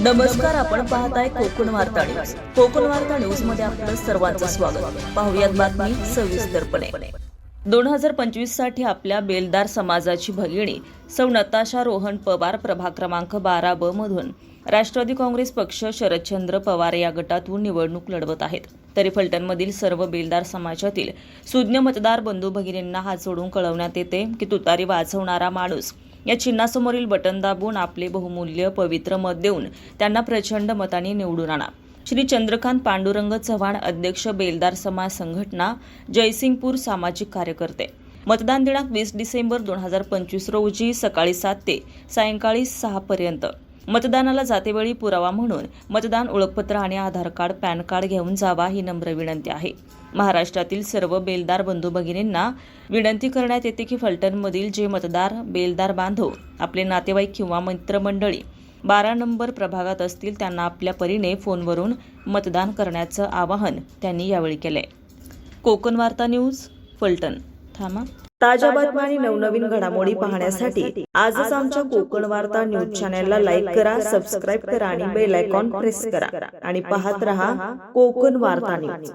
नमस्कार, आपण पाहताय कोकण वार्ता न्यूज. कोकण वार्ता न्यूज मध्ये आपलं सर्वांचं स्वागत. पाहुयात बातमी सविस्तरपणे. 2025 साठी आपल्या बेलदार समाजाची भगिनी सौ नताशा रोहन पवार प्रभाग क्रमांक 12 ब मधून राष्ट्रवादी काँग्रेस पक्ष शरदचंद्र पवार या गटातून निवडणूक लढवत आहेत. तरी फलटणमधील सर्व बेलदार समाजातील सुज्ञ मतदार बंधू भगिनींना हात जोडून कळवण्यात येते की तुतारी वाजवणारा माणूस या चिन्हासमोरील बटन दाबून आपले बहुमूल्य पवित्र मत देऊन त्यांना प्रचंड मताने निवडून आणा. श्री चंद्रकांत पांडुरंग चव्हाण, अध्यक्ष बेलदार समाज संघटना, जयसिंगपूर, सामाजिक कार्यकर्ते. मतदान दिनांक 20 डिसेंबर 2025 रोजी सकाळी 7 ते सायंकाळी 6 पर्यंत. मतदानाला जातेवेळी पुरावा म्हणून मतदान ओळखपत्र आणि आधार कार्ड, पॅन कार्ड घेऊन जावा ही नम्र विनंती आहे. महाराष्ट्रातील सर्व बेलदार बंधू भगिनींना विनंती करण्यात येते की फलटणमधील जे मतदार बेलदार बांधव आपले नातेवाईक किंवा मित्रमंडळी 12 नंबर प्रभागात असतील त्यांना आपल्या परीने फोनवरून मतदान करण्याचं आवाहन त्यांनी यावेळी केले. कोकण वार्ता न्यूज, फलटण. ताज्या बातम्या आणि नवनवीन घडामोडी पाहण्यासाठी आजच आमच्या कोकण वार्ता न्यूज चॅनलला लाईक करा, सबस्क्राईब करा आणि बेल आयकॉन प्रेस करा आणि पाहत रहा कोकण वार्ता न्यूज.